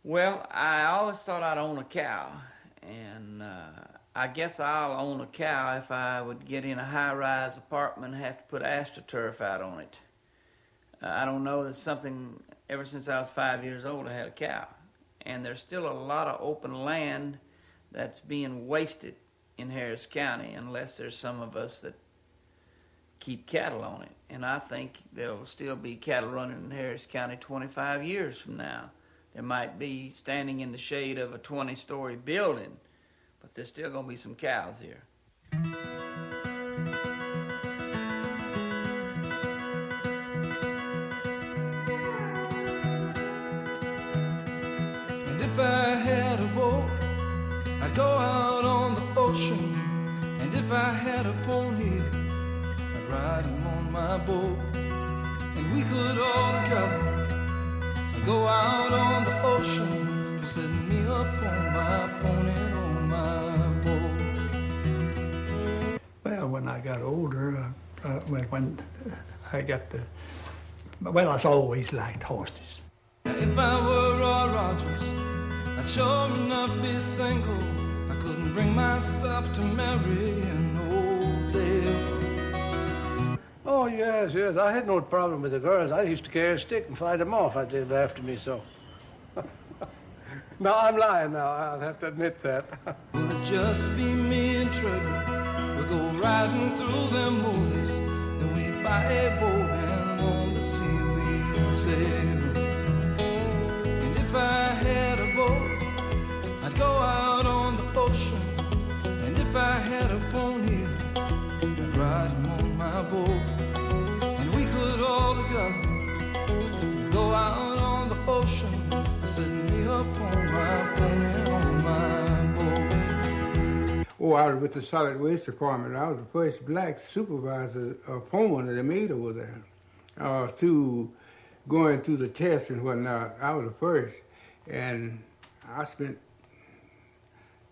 Well, I always thought I'd own a cow, and I guess I'll own a cow if I would get in a high-rise apartment and have to put astroturf out on it. I don't know, there's something, ever since I was 5 years old, I had a cow. And there's still a lot of open land that's being wasted in Harris County unless there's some of us that keep cattle on it. And I think there'll still be cattle running in Harris County 25 years from now. There might be standing in the shade of a 20-story building, but there's still going to be some cows here. And if I had a boat, I'd go out on the ocean. And if I had a pony, I'd ride him on my boat. And we could all together go out on the ocean, set me up on my pony, on my boat. Well, when I got older, when I got the, well, I always liked horses. Now, if I were Roy Rogers, I'd sure enough be single. I couldn't bring myself to marry an old dame. Oh, yes, yes. I had no problem with the girls. I used to carry a stick and fight them off. They were after me so. No, I'm lying now. I'll have to admit that. Will it just be me and Trevor? We'll go riding through them movies, and we'd buy a boat and on the sea we'd sail. And if I had a boat, I'd go out on the ocean. And if I had a pony, I'd ride him on my boat. All together, go out on the ocean, set me up on my pony, on my boat. Oh, I was with the solid waste department. I was the first black supervisor, foreman that they made over there. Through going through the tests and whatnot, I was the first, and I spent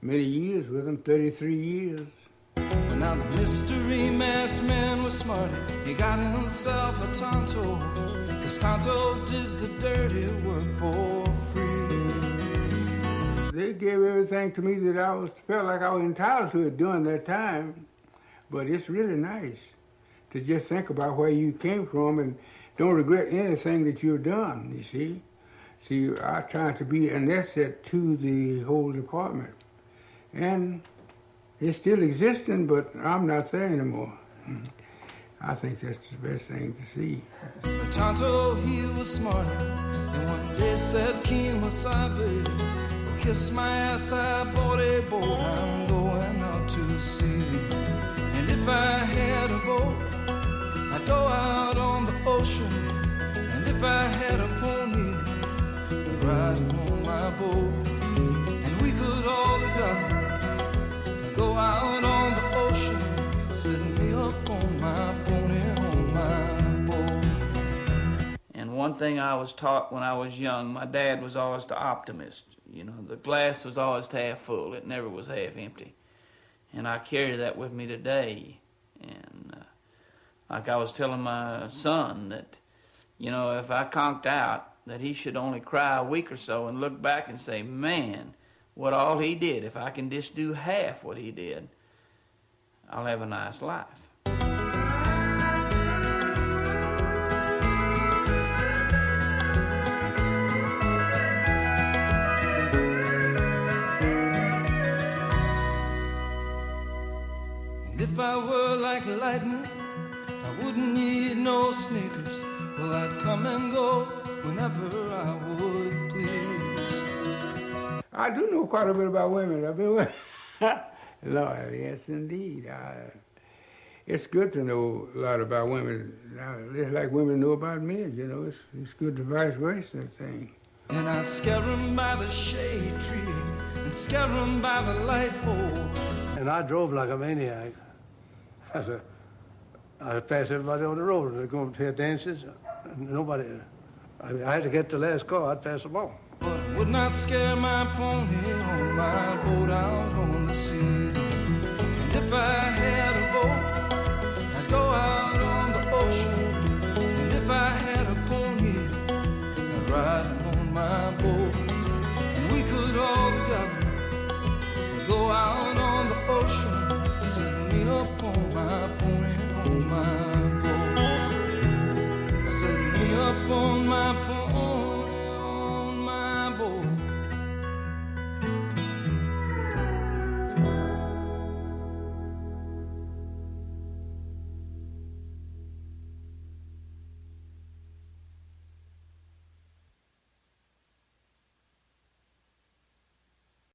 many years with them, 33 years. Well, now the mystery masked man was smart. He got himself a Tonto, 'cause Tonto did the dirty work for free. They gave everything to me that felt like I was entitled to it during that time. But it's really nice to just think about where you came from and don't regret anything that you've done, you see. See, I tried to be an asset to the whole department. And it's still existing, but I'm not there anymore. I think that's the best thing to see. But Tonto, he was smarter, and one day said, Keen Wasabi, well, kiss my ass, I bought a boat, I'm going out to sea. And if I had a boat, I'd go out on the ocean. And if I had a pony, I'd ride him on my boat. And we could all together go out on the ocean, setting me up on my pony, on my boat. And one thing I was taught when I was young, my dad was always the optimist. You know, the glass was always half full. It never was half empty. And I carry that with me today. And like I was telling my son that, you know, if I conked out, that he should only cry a week or so and look back and say, man, what all he did, if I can just do half what he did, I'll have a nice life. And if I were like lightning, I wouldn't need no sneakers. Well, I'd come and go whenever I would please. I do know quite a bit about women. I've been with Lord, yes, indeed. It's good to know a lot about women. It's like women know about men, you know. It's good to vice versa thing. And I'd scare 'em by the shade tree and scare 'em by the light pole. And I drove like a maniac. I'd pass everybody on the road. They'd go to dances. Nobody. I had to get the last car. I'd pass them all. But it would not scare my pony on my boat out on the sea. And if I had a boat, I'd go out on the ocean. And if I had a pony, I'd ride on my boat. upon my pony.